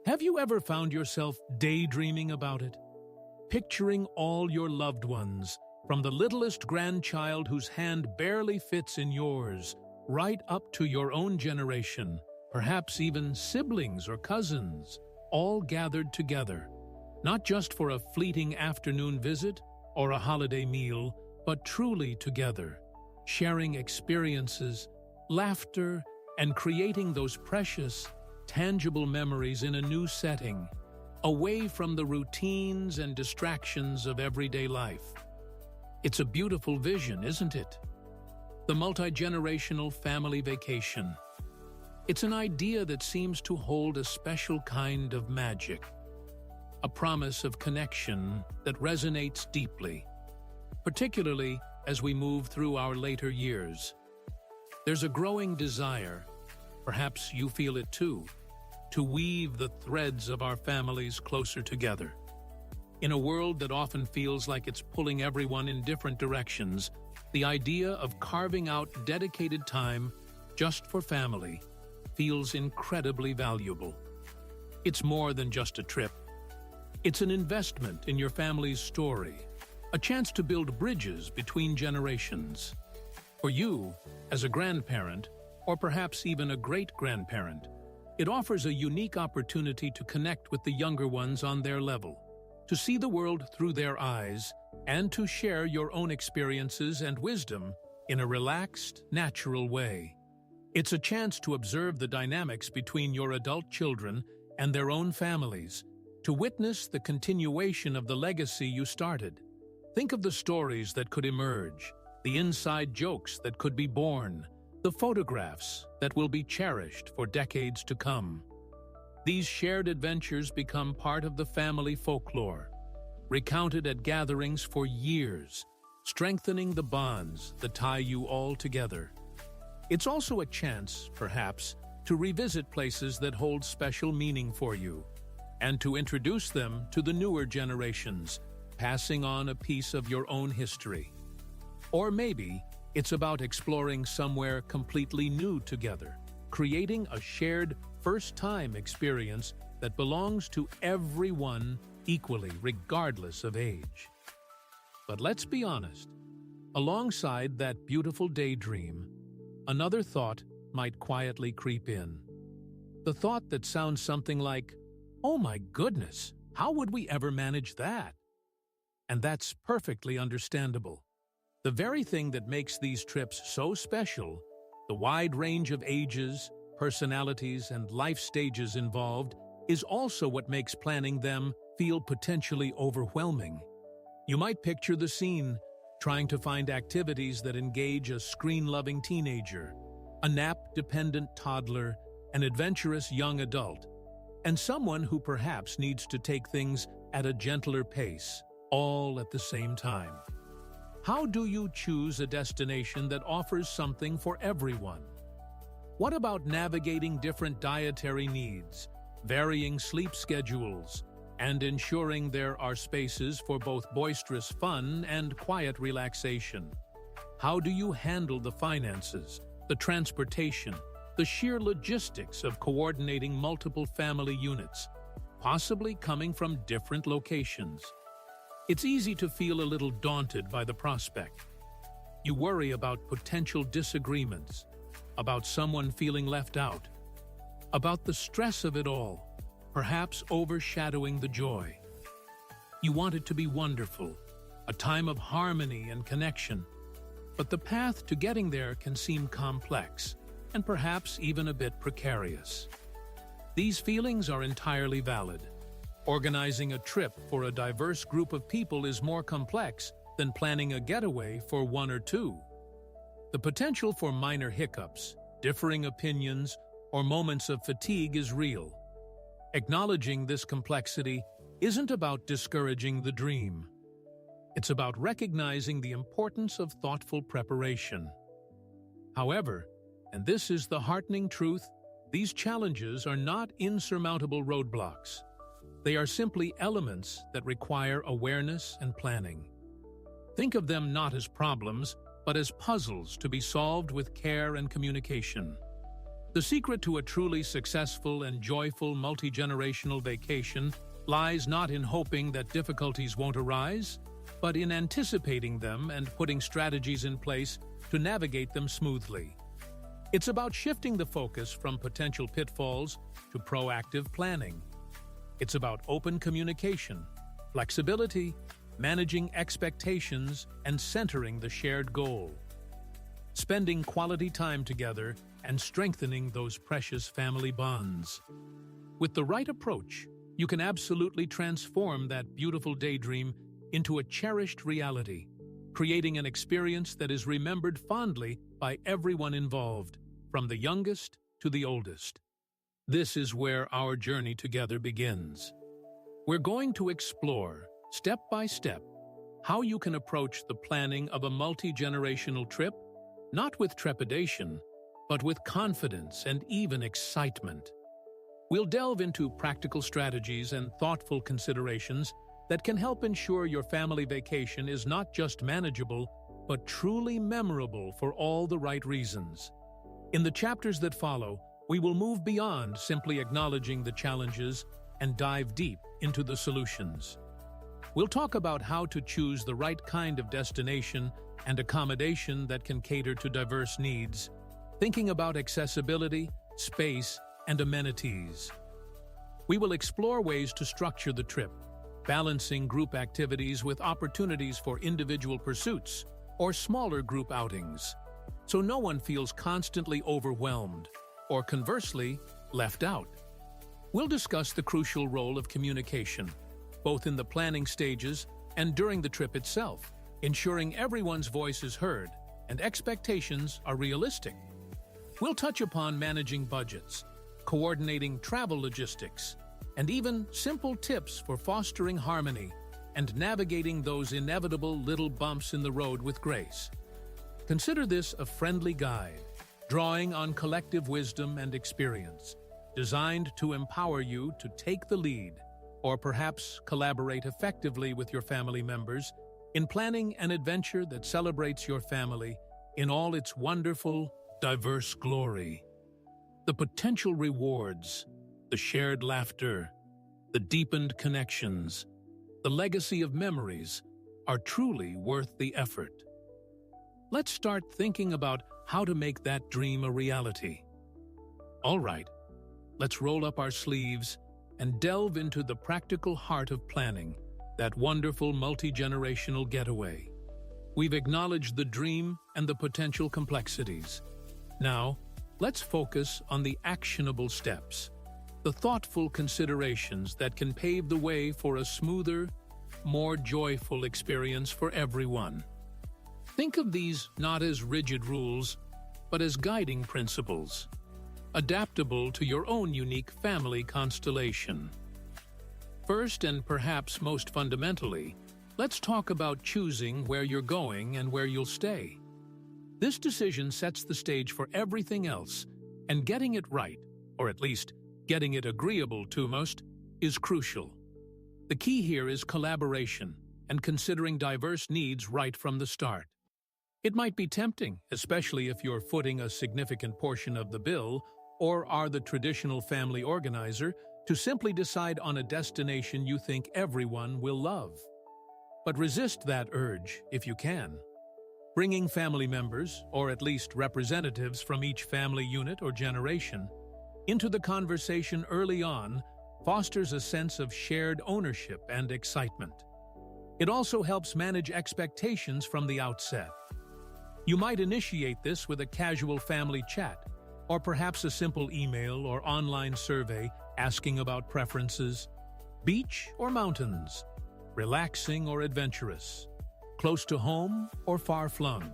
Have you ever found yourself daydreaming about it? Picturing all your loved ones, from the littlest grandchild whose hand barely fits in yours, right up to your own generation, perhaps even siblings or cousins, all gathered together, not just for a fleeting afternoon visit or a holiday meal, but truly together, sharing experiences, laughter, and creating those precious, tangible memories in a new setting, away from the routines and distractions of everyday life. It's a beautiful vision, isn't it? The multi-generational family vacation. It's an idea that seems to hold a special kind of magic, a promise of connection that resonates deeply, particularly as we move through our later years. There's a growing desire, perhaps you feel it too, to weave the threads of our families closer together. In a world that often feels like it's pulling everyone in different directions, the idea of carving out dedicated time just for family feels incredibly valuable. It's more than just a trip. It's an investment in your family's story, a chance to build bridges between generations. For you, as a grandparent, or perhaps even a great-grandparent, it offers a unique opportunity to connect with the younger ones on their level, to see the world through their eyes, and to share your own experiences and wisdom in a relaxed, natural way. It's a chance to observe the dynamics between your adult children and their own families, to witness the continuation of the legacy you started. Think of the stories that could emerge, the inside jokes that could be born, the photographs that will be cherished for decades to come. These shared adventures become part of the family folklore, recounted at gatherings for years, strengthening the bonds that tie you all together. It's also a chance, perhaps, to revisit places that hold special meaning for you, and to introduce them to the newer generations, passing on a piece of your own history. Or maybe it's about exploring somewhere completely new together, creating a shared first-time experience that belongs to everyone equally, regardless of age. But let's be honest, alongside that beautiful daydream, another thought might quietly creep in. The thought that sounds something like, "Oh my goodness, how would we ever manage that?" And that's perfectly understandable. The very thing that makes these trips so special, the wide range of ages, personalities, and life stages involved, is also what makes planning them feel potentially overwhelming. You might picture the scene, trying to find activities that engage a screen-loving teenager, a nap-dependent toddler, an adventurous young adult, and someone who perhaps needs to take things at a gentler pace, all at the same time. How do you choose a destination that offers something for everyone? What about navigating different dietary needs, varying sleep schedules, and ensuring there are spaces for both boisterous fun and quiet relaxation? How do you handle the finances, the transportation, the sheer logistics of coordinating multiple family units, possibly coming from different locations? It's easy to feel a little daunted by the prospect. You worry about potential disagreements, about someone feeling left out, about the stress of it all, perhaps overshadowing the joy. You want it to be wonderful, a time of harmony and connection, but the path to getting there can seem complex and perhaps even a bit precarious. These feelings are entirely valid. Organizing a trip for a diverse group of people is more complex than planning a getaway for one or two. The potential for minor hiccups, differing opinions, or moments of fatigue is real. Acknowledging this complexity isn't about discouraging the dream. It's about recognizing the importance of thoughtful preparation. However, and this is the heartening truth, these challenges are not insurmountable roadblocks. They are simply elements that require awareness and planning. Think of them not as problems, but as puzzles to be solved with care and communication. The secret to a truly successful and joyful multi-generational vacation lies not in hoping that difficulties won't arise, but in anticipating them and putting strategies in place to navigate them smoothly. It's about shifting the focus from potential pitfalls to proactive planning. It's about open communication, flexibility, managing expectations, and centering the shared goal. Spending quality time together and strengthening those precious family bonds. With the right approach, you can absolutely transform that beautiful daydream into a cherished reality, creating an experience that is remembered fondly by everyone involved, from the youngest to the oldest. This is where our journey together begins. We're going to explore, step by step, how you can approach the planning of a multi-generational trip, not with trepidation, but with confidence and even excitement. We'll delve into practical strategies and thoughtful considerations that can help ensure your family vacation is not just manageable, but truly memorable for all the right reasons. In the chapters that follow, we will move beyond simply acknowledging the challenges and dive deep into the solutions. We'll talk about how to choose the right kind of destination and accommodation that can cater to diverse needs, thinking about accessibility, space, and amenities. We will explore ways to structure the trip, balancing group activities with opportunities for individual pursuits or smaller group outings, so no one feels constantly overwhelmed or, conversely, left out. We'll discuss the crucial role of communication, both in the planning stages and during the trip itself, ensuring everyone's voice is heard and expectations are realistic. We'll touch upon managing budgets, coordinating travel logistics, and even simple tips for fostering harmony and navigating those inevitable little bumps in the road with grace. Consider this a friendly guide, drawing on collective wisdom and experience, designed to empower you to take the lead, or perhaps collaborate effectively with your family members in planning an adventure that celebrates your family in all its wonderful, diverse glory. The potential rewards, the shared laughter, the deepened connections, the legacy of memories are truly worth the effort. Let's start thinking about how to make that dream a reality. All right, let's roll up our sleeves and delve into the practical heart of planning that wonderful multi-generational getaway. We've acknowledged the dream and the potential complexities. Now, let's focus on the actionable steps, the thoughtful considerations that can pave the way for a smoother, more joyful experience for everyone. Think of these not as rigid rules, but as guiding principles, adaptable to your own unique family constellation. First, and perhaps most fundamentally, let's talk about choosing where you're going and where you'll stay. This decision sets the stage for everything else, and getting it right, or at least getting it agreeable to most, is crucial. The key here is collaboration and considering diverse needs right from the start. It might be tempting, especially if you're footing a significant portion of the bill or are the traditional family organizer, to simply decide on a destination you think everyone will love. But resist that urge if you can. Bringing family members, or at least representatives from each family unit or generation, into the conversation early on fosters a sense of shared ownership and excitement. It also helps manage expectations from the outset. You might initiate this with a casual family chat, or perhaps a simple email or online survey asking about preferences. Beach or mountains? Relaxing or adventurous? Close to home or far-flung?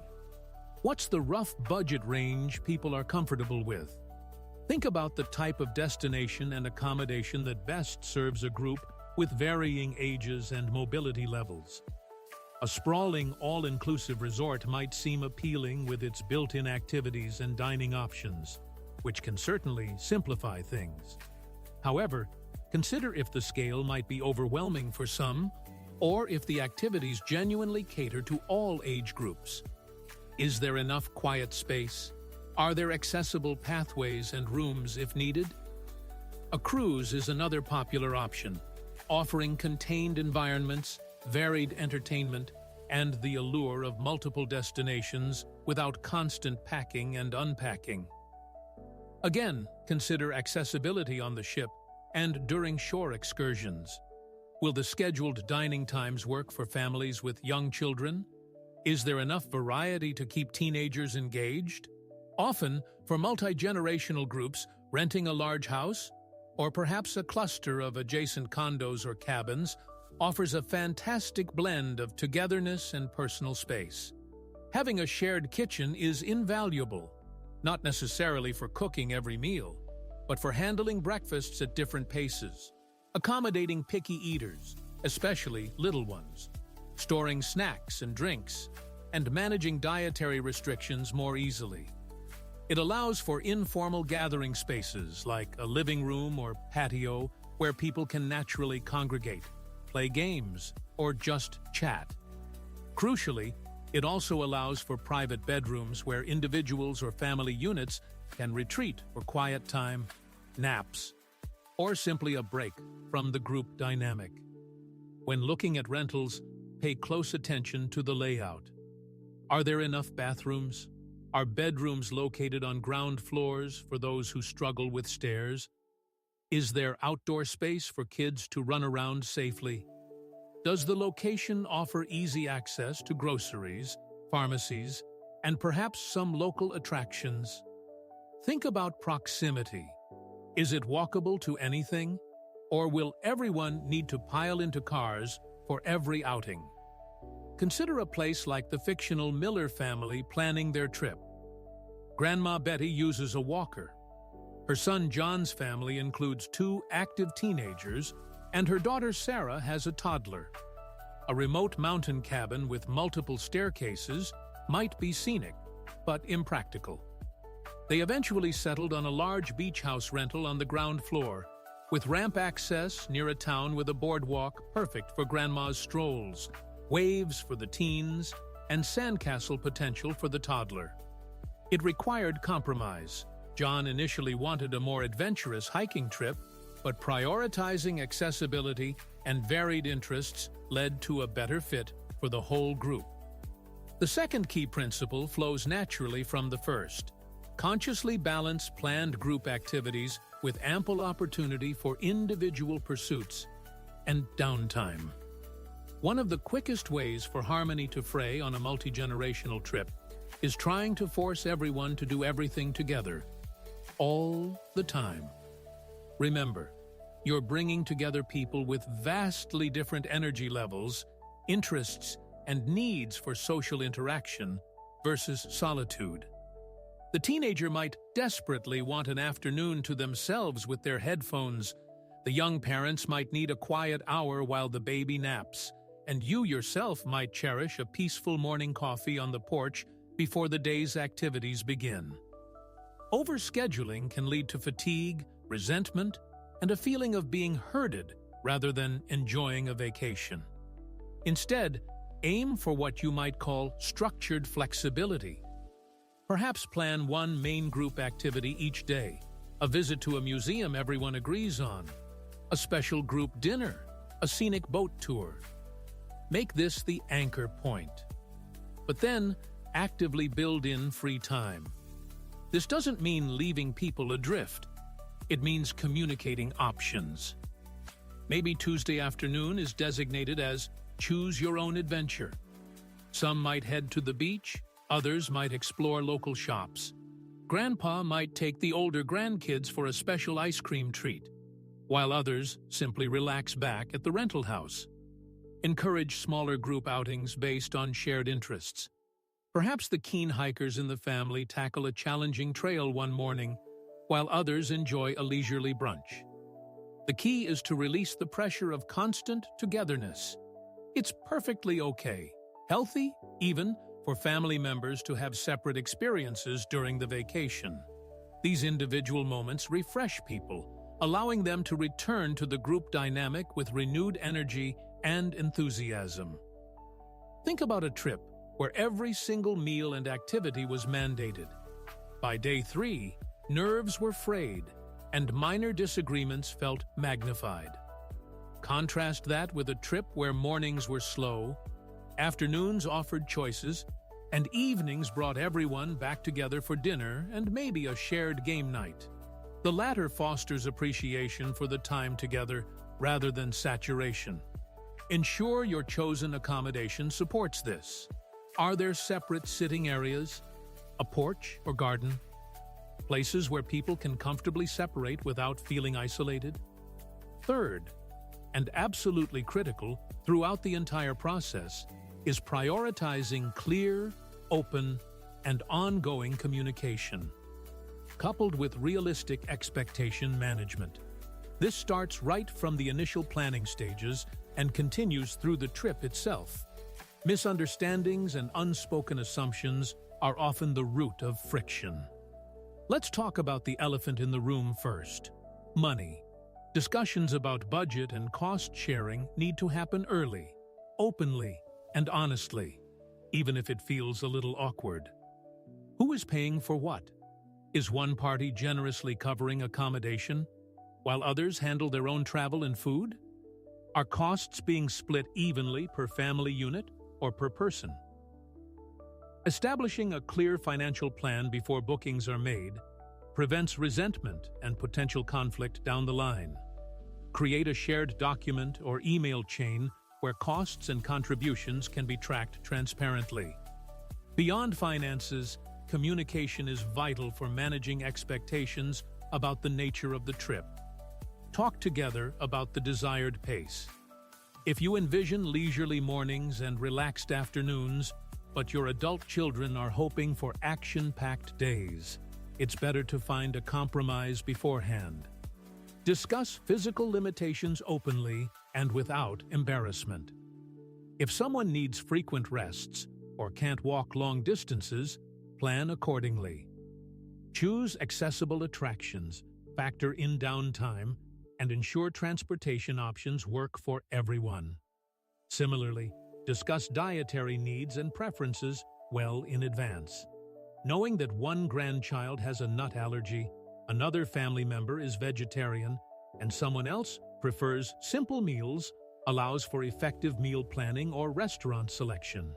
What's the rough budget range people are comfortable with? Think about the type of destination and accommodation that best serves a group with varying ages and mobility levels. A sprawling, all-inclusive resort might seem appealing with its built-in activities and dining options, which can certainly simplify things. However, consider if the scale might be overwhelming for some, or if the activities genuinely cater to all age groups. Is there enough quiet space, Are there accessible pathways and rooms if needed? A cruise is another popular option, offering contained environments, varied entertainment, and the allure of multiple destinations without constant packing and unpacking. Again, consider accessibility on the ship and during shore excursions. Will the scheduled dining times work for families with young children? Is there enough variety to keep teenagers engaged? Often, for multi-generational groups, renting a large house, or perhaps a cluster of adjacent condos or cabins, offers a fantastic blend of togetherness and personal space. Having a shared kitchen is invaluable, not necessarily for cooking every meal, but for handling breakfasts at different paces, accommodating picky eaters, especially little ones, storing snacks and drinks, and managing dietary restrictions more easily. It allows for informal gathering spaces like a living room or patio where people can naturally congregate, play games, or just chat. Crucially, it also allows for private bedrooms where individuals or family units can retreat for quiet time, naps, or simply a break from the group dynamic. When looking at rentals, pay close attention to the layout. Are there enough bathrooms? Are bedrooms located on ground floors for those who struggle with stairs? Is there outdoor space for kids to run around safely? Does the location offer easy access to groceries, pharmacies, and perhaps some local attractions? Think about proximity. Is it walkable to anything? Or will everyone need to pile into cars for every outing? Consider a place like the fictional Miller family planning their trip. Grandma Betty uses a walker. Her son John's family includes 2 active teenagers, and her daughter Sarah has a toddler. A remote mountain cabin with multiple staircases might be scenic, but impractical. They eventually settled on a large beach house rental on the ground floor, with ramp access near a town with a boardwalk perfect for grandma's strolls, waves for the teens, and sandcastle potential for the toddler. It required compromise. John initially wanted a more adventurous hiking trip, but prioritizing accessibility and varied interests led to a better fit for the whole group. The second key principle flows naturally from the first. Consciously balance planned group activities with ample opportunity for individual pursuits and downtime. One of the quickest ways for harmony to fray on a multi-generational trip is trying to force everyone to do everything together, all the time. Remember, you're bringing together people with vastly different energy levels, interests, and needs for social interaction versus solitude. The teenager might desperately want an afternoon to themselves with their headphones. The young parents might need a quiet hour while the baby naps, and you yourself might cherish a peaceful morning coffee on the porch before the day's activities begin. Overscheduling can lead to fatigue, resentment, and a feeling of being herded rather than enjoying a vacation. Instead, aim for what you might call structured flexibility. Perhaps plan one main group activity each day, a visit to a museum everyone agrees on, a special group dinner, a scenic boat tour. Make this the anchor point. But then, actively build in free time. This doesn't mean leaving people adrift. It means communicating options. Maybe Tuesday afternoon is designated as Choose Your Own Adventure. Some might head to the beach, others might explore local shops. Grandpa might take the older grandkids for a special ice cream treat, while others simply relax back at the rental house. Encourage smaller group outings based on shared interests. Perhaps the keen hikers in the family tackle a challenging trail one morning, while others enjoy a leisurely brunch. The key is to release the pressure of constant togetherness. It's perfectly okay, healthy even, for family members to have separate experiences during the vacation. These individual moments refresh people, allowing them to return to the group dynamic with renewed energy and enthusiasm. Think about a trip where every single meal and activity was mandated. By day 3, nerves were frayed, and minor disagreements felt magnified. Contrast that with a trip where mornings were slow, afternoons offered choices, and evenings brought everyone back together for dinner and maybe a shared game night. The latter fosters appreciation for the time together rather than saturation. Ensure your chosen accommodation supports this. Are there separate sitting areas, a porch or garden, places where people can comfortably separate without feeling isolated? Third, and absolutely critical throughout the entire process, is prioritizing clear, open, and ongoing communication, coupled with realistic expectation management. This starts right from the initial planning stages and continues through the trip itself. Misunderstandings and unspoken assumptions are often the root of friction. Let's talk about the elephant in the room first: money. Discussions about budget and cost sharing need to happen early, openly, and honestly, even if it feels a little awkward. Who is paying for what? Is one party generously covering accommodation, while others handle their own travel and food? Are costs being split evenly per family unit or per person? Establishing a clear financial plan before bookings are made prevents resentment and potential conflict down the line. Create a shared document or email chain where costs and contributions can be tracked transparently. Beyond finances, communication is vital for managing expectations about the nature of the trip. Talk together about the desired pace. If you envision leisurely mornings and relaxed afternoons, but your adult children are hoping for action-packed days, it's better to find a compromise beforehand. Discuss physical limitations openly and without embarrassment. If someone needs frequent rests or can't walk long distances, plan accordingly. Choose accessible attractions, factor in downtime, and ensure transportation options work for everyone. Similarly, discuss dietary needs and preferences well in advance. Knowing that one grandchild has a nut allergy, another family member is vegetarian, and someone else prefers simple meals allows for effective meal planning or restaurant selection.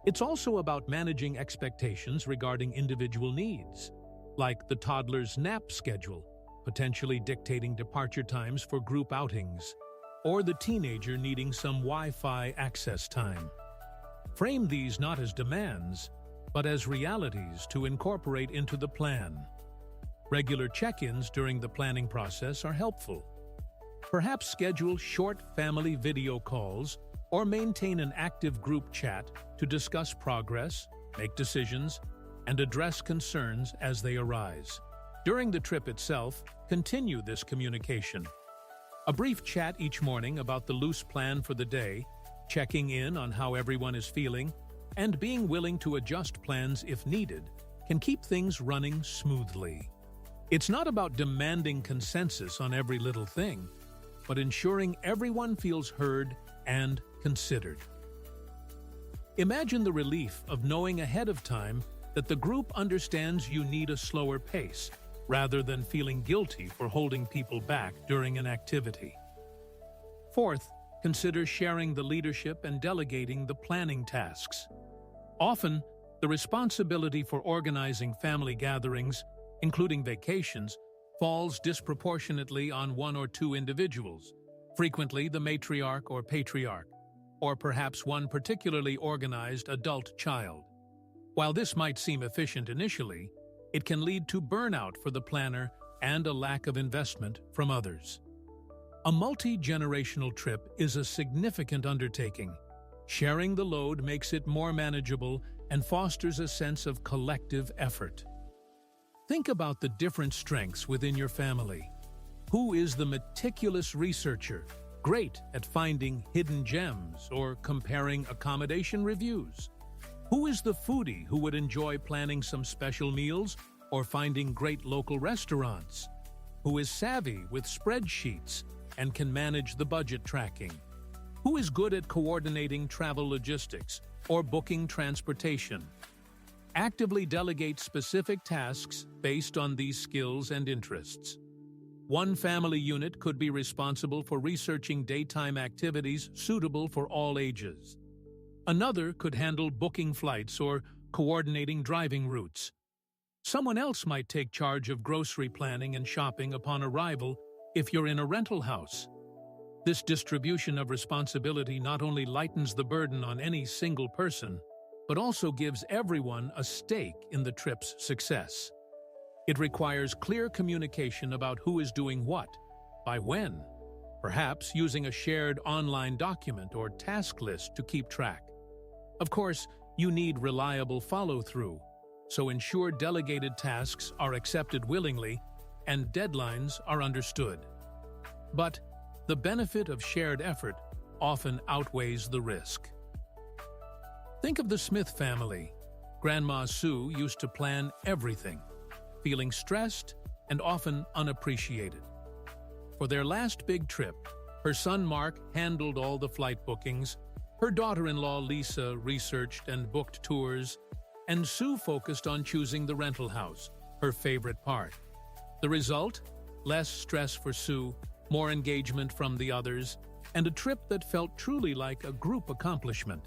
It's also about managing expectations regarding individual needs, like the toddler's nap schedule, potentially dictating departure times for group outings, or the teenager needing some Wi-Fi access time. Frame these not as demands, but as realities to incorporate into the plan. Regular check-ins during the planning process are helpful. Perhaps schedule short family video calls or maintain an active group chat to discuss progress, make decisions, and address concerns as they arise. During the trip itself, continue this communication. A brief chat each morning about the loose plan for the day, checking in on how everyone is feeling, and being willing to adjust plans if needed, can keep things running smoothly. It's not about demanding consensus on every little thing, but ensuring everyone feels heard and considered. Imagine the relief of knowing ahead of time that the group understands you need a slower pace, rather than feeling guilty for holding people back during an activity. Fourth, consider sharing the leadership and delegating the planning tasks. Often, the responsibility for organizing family gatherings, including vacations, falls disproportionately on one or two individuals, frequently the matriarch or patriarch, or perhaps one particularly organized adult child. While this might seem efficient initially, it can lead to burnout for the planner and a lack of investment from others. A multi-generational trip is a significant undertaking. Sharing the load makes it more manageable and fosters a sense of collective effort. Think about the different strengths within your family. Who is the meticulous researcher, great at finding hidden gems or comparing accommodation reviews? Who is the foodie who would enjoy planning some special meals or finding great local restaurants? Who is savvy with spreadsheets and can manage the budget tracking? Who is good at coordinating travel logistics or booking transportation? Actively delegate specific tasks based on these skills and interests. One family unit could be responsible for researching daytime activities suitable for all ages. Another could handle booking flights or coordinating driving routes. Someone else might take charge of grocery planning and shopping upon arrival if you're in a rental house. This distribution of responsibility not only lightens the burden on any single person, but also gives everyone a stake in the trip's success. It requires clear communication about who is doing what, by when, perhaps using a shared online document or task list to keep track. Of course, you need reliable follow-through, so ensure delegated tasks are accepted willingly and deadlines are understood. But the benefit of shared effort often outweighs the risk. Think of the Smith family. Grandma Sue used to plan everything, feeling stressed and often unappreciated. For their last big trip, her son Mark handled all the flight bookings, her daughter-in-law Lisa researched and booked tours, and Sue focused on choosing the rental house, her favorite part. The result? Less stress for Sue, more engagement from the others, and a trip that felt truly like a group accomplishment.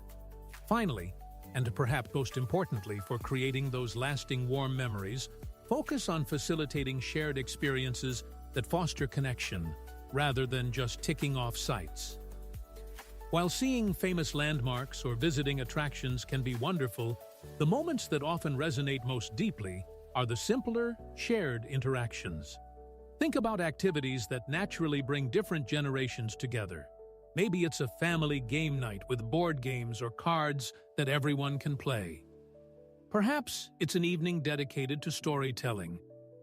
Finally, and perhaps most importantly for creating those lasting warm memories, focus on facilitating shared experiences that foster connection, rather than just ticking off sites. While seeing famous landmarks or visiting attractions can be wonderful, the moments that often resonate most deeply are the simpler, shared interactions. Think about activities that naturally bring different generations together. Maybe it's a family game night with board games or cards that everyone can play. Perhaps it's an evening dedicated to storytelling,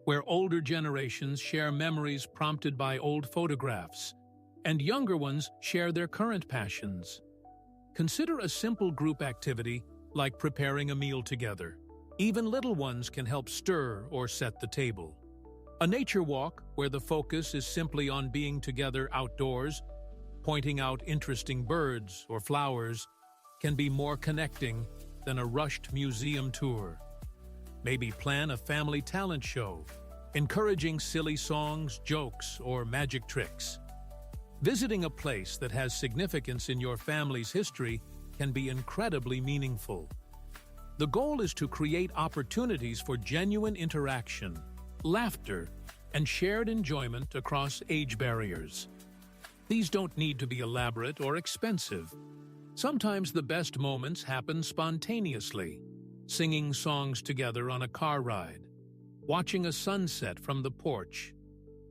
where older generations share memories prompted by old photographs, and younger ones share their current passions. Consider a simple group activity like preparing a meal together. Even little ones can help stir or set the table. A nature walk, where the focus is simply on being together outdoors, pointing out interesting birds or flowers, can be more connecting than a rushed museum tour. Maybe plan a family talent show, encouraging silly songs, jokes, or magic tricks. Visiting a place that has significance in your family's history can be incredibly meaningful. The goal is to create opportunities for genuine interaction, laughter, and shared enjoyment across age barriers. These don't need to be elaborate or expensive. Sometimes the best moments happen spontaneously, singing songs together on a car ride, watching a sunset from the porch,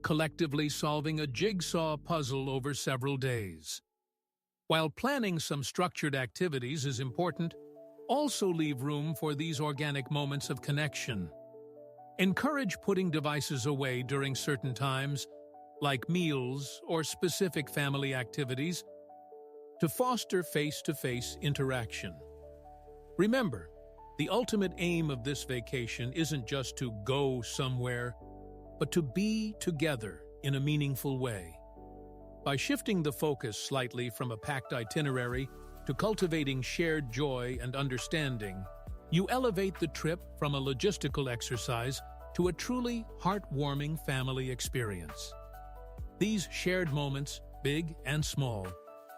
collectively solving a jigsaw puzzle over several days. While planning some structured activities is important, also leave room for these organic moments of connection. Encourage putting devices away during certain times, like meals or specific family activities, to foster face-to-face interaction. Remember, the ultimate aim of this vacation isn't just to go somewhere, but to be together in a meaningful way. By shifting the focus slightly from a packed itinerary to cultivating shared joy and understanding, you elevate the trip from a logistical exercise to a truly heartwarming family experience. These shared moments, big and small,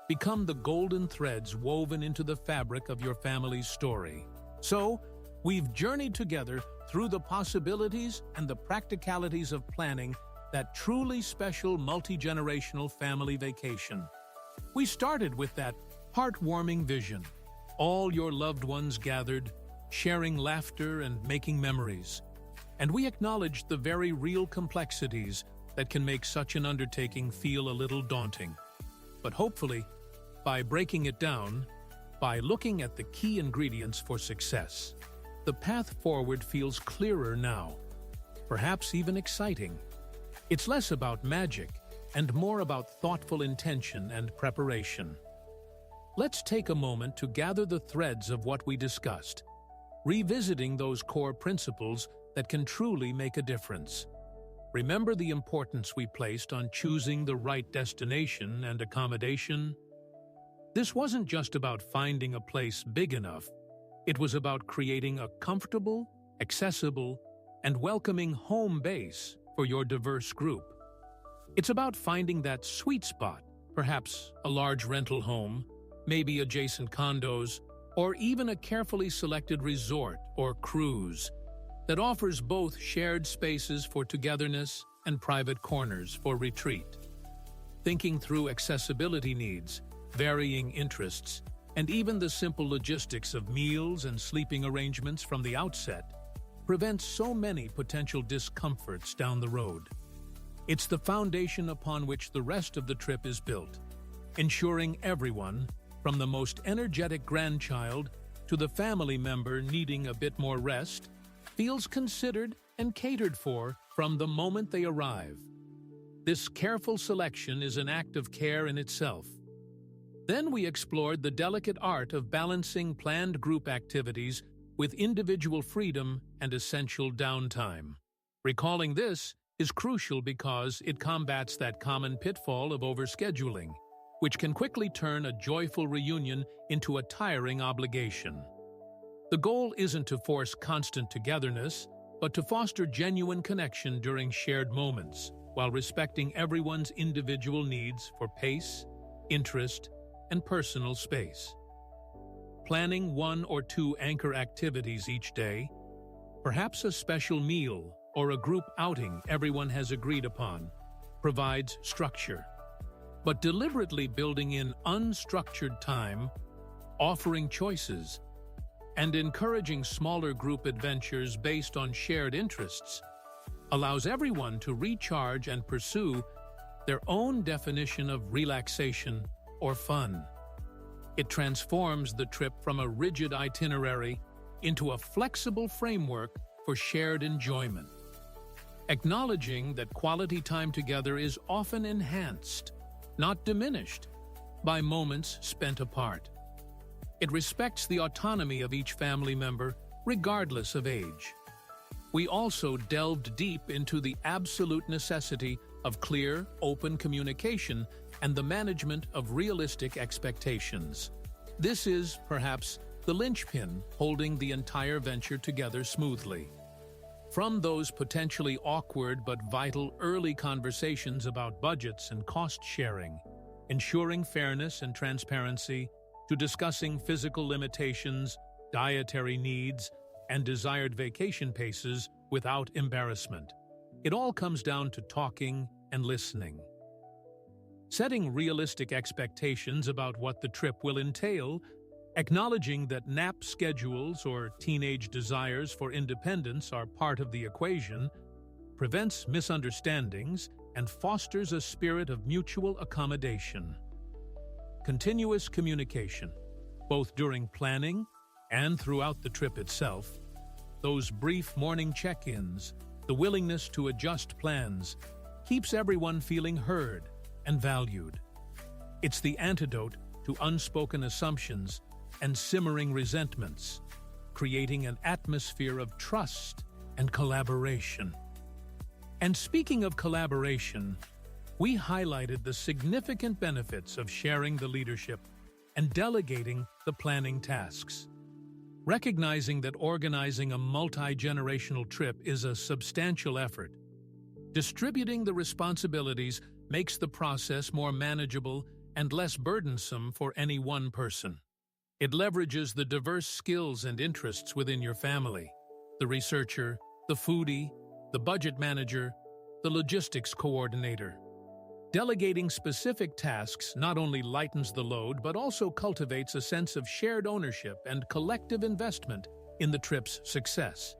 become the golden threads woven into the fabric of your family's story. So, we've journeyed together through the possibilities and the practicalities of planning that truly special multi-generational family vacation. We started with that heartwarming vision, all your loved ones gathered, sharing laughter and making memories. And we acknowledged the very real complexities that can make such an undertaking feel a little daunting. But hopefully, by breaking it down, by looking at the key ingredients for success, the path forward feels clearer now, perhaps even exciting. It's less about magic and more about thoughtful intention and preparation. Let's take a moment to gather the threads of what we discussed, revisiting those core principles that can truly make a difference. Remember the importance we placed on choosing the right destination and accommodation? This wasn't just about finding a place big enough. It was about creating a comfortable, accessible, and welcoming home base for your diverse group. It's about finding that sweet spot, perhaps a large rental home, maybe adjacent condos, or even a carefully selected resort or cruise that offers both shared spaces for togetherness and private corners for retreat. Thinking through accessibility needs, varying interests, and even the simple logistics of meals and sleeping arrangements from the outset prevents so many potential discomforts down the road. It's the foundation upon which the rest of the trip is built, ensuring everyone, from the most energetic grandchild to the family member needing a bit more rest, feels considered and catered for from the moment they arrive. This careful selection is an act of care in itself. Then we explored the delicate art of balancing planned group activities with individual freedom and essential downtime. Recalling this is crucial because it combats that common pitfall of overscheduling, which can quickly turn a joyful reunion into a tiring obligation. The goal isn't to force constant togetherness, but to foster genuine connection during shared moments, while respecting everyone's individual needs for pace, interest, and personal space. Planning 1 or 2 anchor activities each day, perhaps a special meal or a group outing everyone has agreed upon, provides structure. But deliberately building in unstructured time, offering choices, and encouraging smaller group adventures based on shared interests allows everyone to recharge and pursue their own definition of relaxation or fun. It transforms the trip from a rigid itinerary into a flexible framework for shared enjoyment. Acknowledging that quality time together is often enhanced, not diminished, by moments spent apart. It respects the autonomy of each family member, regardless of age. We also delved deep into the absolute necessity of clear, open communication and the management of realistic expectations. This is, perhaps, the linchpin holding the entire venture together smoothly. From those potentially awkward but vital early conversations about budgets and cost sharing, ensuring fairness and transparency, to discussing physical limitations, dietary needs, and desired vacation paces without embarrassment. It all comes down to talking and listening. Setting realistic expectations about what the trip will entail, acknowledging that nap schedules or teenage desires for independence are part of the equation, prevents misunderstandings and fosters a spirit of mutual accommodation. Continuous communication, both during planning and throughout the trip itself, those brief morning check-ins, the willingness to adjust plans, keeps everyone feeling heard and valued. It's the antidote to unspoken assumptions and simmering resentments, creating an atmosphere of trust and collaboration. And speaking of collaboration, we highlighted the significant benefits of sharing the leadership and delegating the planning tasks. Recognizing that organizing a multi-generational trip is a substantial effort, distributing the responsibilities makes the process more manageable and less burdensome for any one person. It leverages the diverse skills and interests within your family: the researcher, the foodie, the budget manager, the logistics coordinator. Delegating specific tasks not only lightens the load but also cultivates a sense of shared ownership and collective investment in the trip's success.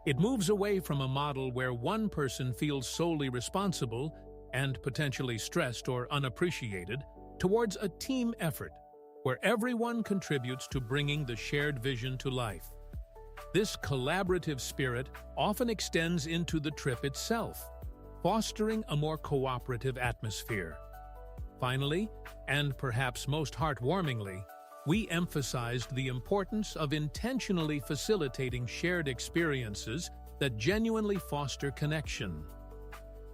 It moves away from a model where one person feels solely responsible and potentially stressed or unappreciated towards a team effort where everyone contributes to bringing the shared vision to life. This collaborative spirit often extends into the trip itself, fostering a more cooperative atmosphere. Finally, and perhaps most heartwarmingly, we emphasized the importance of intentionally facilitating shared experiences that genuinely foster connection.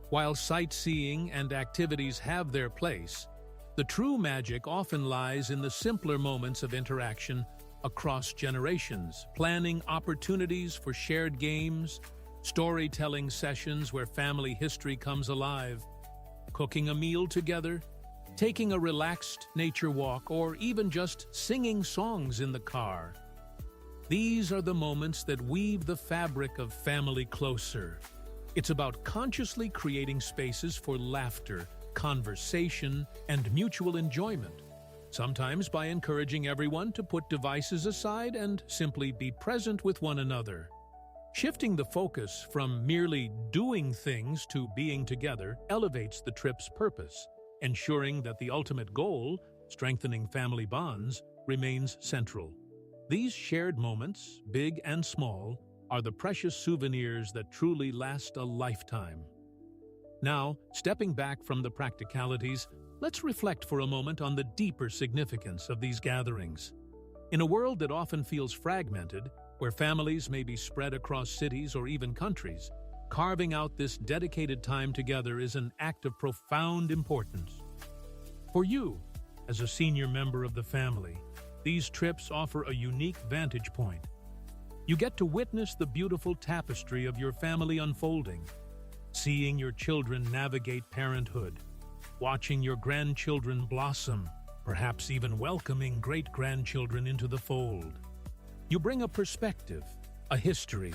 While sightseeing and activities have their place, the true magic often lies in the simpler moments of interaction across generations, planning opportunities for shared games, storytelling sessions where family history comes alive, cooking a meal together, taking a relaxed nature walk, or even just singing songs in the car. These are the moments that weave the fabric of family closer. It's about consciously creating spaces for laughter, conversation, and mutual enjoyment, sometimes by encouraging everyone to put devices aside and simply be present with one another. Shifting the focus from merely doing things to being together elevates the trip's purpose, ensuring that the ultimate goal, strengthening family bonds, remains central. These shared moments, big and small, are the precious souvenirs that truly last a lifetime. Now, stepping back from the practicalities, let's reflect for a moment on the deeper significance of these gatherings. In a world that often feels fragmented, where families may be spread across cities or even countries, carving out this dedicated time together is an act of profound importance. For you, as a senior member of the family, these trips offer a unique vantage point. You get to witness the beautiful tapestry of your family unfolding, seeing your children navigate parenthood, watching your grandchildren blossom, perhaps even welcoming great-grandchildren into the fold. You bring a perspective, a history,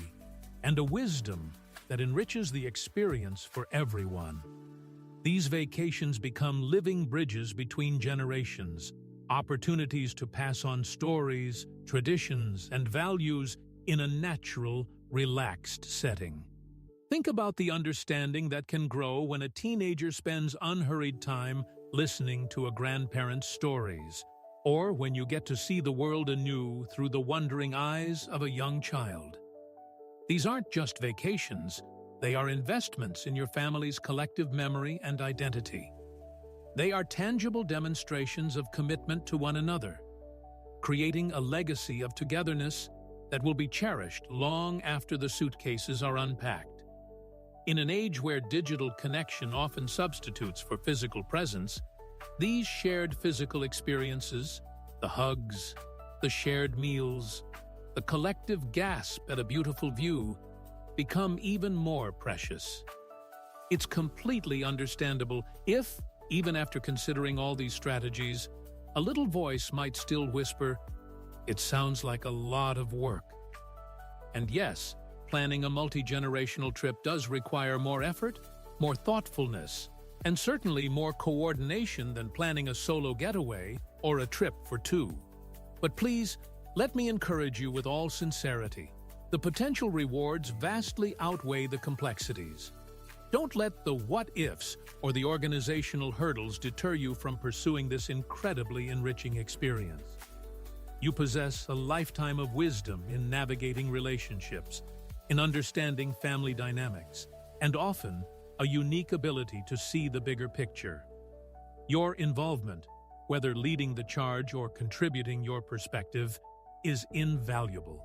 and a wisdom that enriches the experience for everyone. These vacations become living bridges between generations, opportunities to pass on stories, traditions, and values in a natural, relaxed setting. Think about the understanding that can grow when a teenager spends unhurried time listening to a grandparent's stories, or when you get to see the world anew through the wondering eyes of a young child. These aren't just vacations, they are investments in your family's collective memory and identity. They are tangible demonstrations of commitment to one another, creating a legacy of togetherness that will be cherished long after the suitcases are unpacked. In an age where digital connection often substitutes for physical presence, these shared physical experiences, the hugs, the shared meals, the collective gasp at a beautiful view, become even more precious. It's completely understandable if, even after considering all these strategies, a little voice might still whisper, "It sounds like a lot of work." And yes, planning a multi-generational trip does require more effort, more thoughtfulness, and certainly more coordination than planning a solo getaway or a trip for two. But please, let me encourage you with all sincerity. The potential rewards vastly outweigh the complexities. Don't let the what-ifs or the organizational hurdles deter you from pursuing this incredibly enriching experience. You possess a lifetime of wisdom in navigating relationships, in understanding family dynamics, and often a unique ability to see the bigger picture. Your involvement, whether leading the charge or contributing your perspective, is invaluable.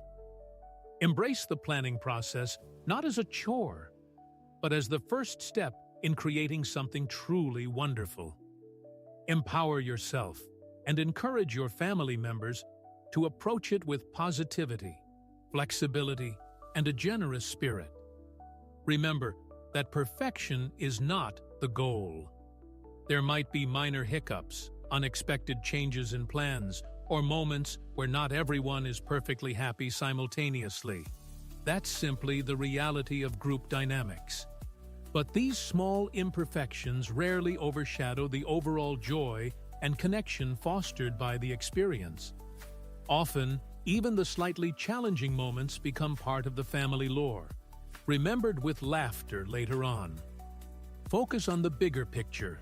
Embrace the planning process not as a chore, but as the first step in creating something truly wonderful. Empower yourself and encourage your family members to approach it with positivity, flexibility, and a generous spirit. Remember that perfection is not the goal. There might be minor hiccups, unexpected changes in plans, or moments where not everyone is perfectly happy simultaneously. That's simply the reality of group dynamics. But these small imperfections rarely overshadow the overall joy and connection fostered by the experience. Often, even the slightly challenging moments become part of the family lore, remembered with laughter later on. Focus on the bigger picture,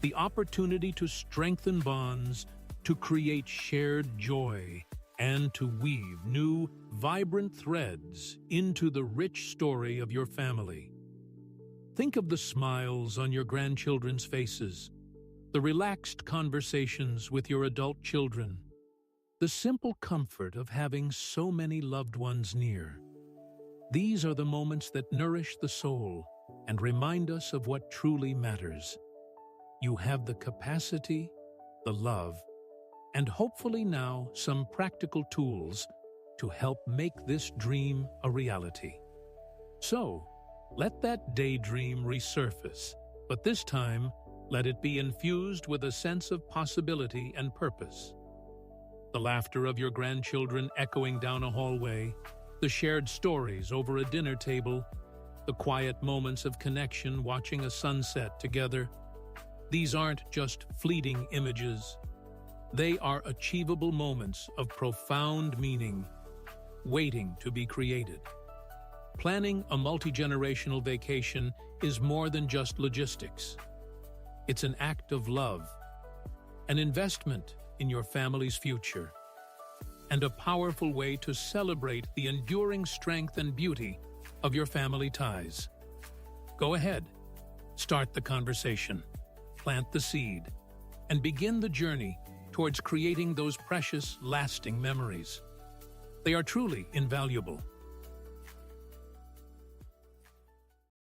the opportunity to strengthen bonds, to create shared joy, and to weave new, vibrant threads into the rich story of your family. Think of the smiles on your grandchildren's faces, the relaxed conversations with your adult children, the simple comfort of having so many loved ones near. These are the moments that nourish the soul and remind us of what truly matters. You have the capacity, the love, and hopefully now some practical tools to help make this dream a reality. So, let that daydream resurface, but this time, let it be infused with a sense of possibility and purpose. The laughter of your grandchildren echoing down a hallway, the shared stories over a dinner table, the quiet moments of connection watching a sunset together. These aren't just fleeting images. They are achievable moments of profound meaning, waiting to be created. Planning a multi-generational vacation is more than just logistics. It's an act of love, an investment in your family's future, and a powerful way to celebrate the enduring strength and beauty of your family ties. Go ahead, start the conversation, plant the seed, and begin the journey towards creating those precious, lasting memories. They are truly invaluable.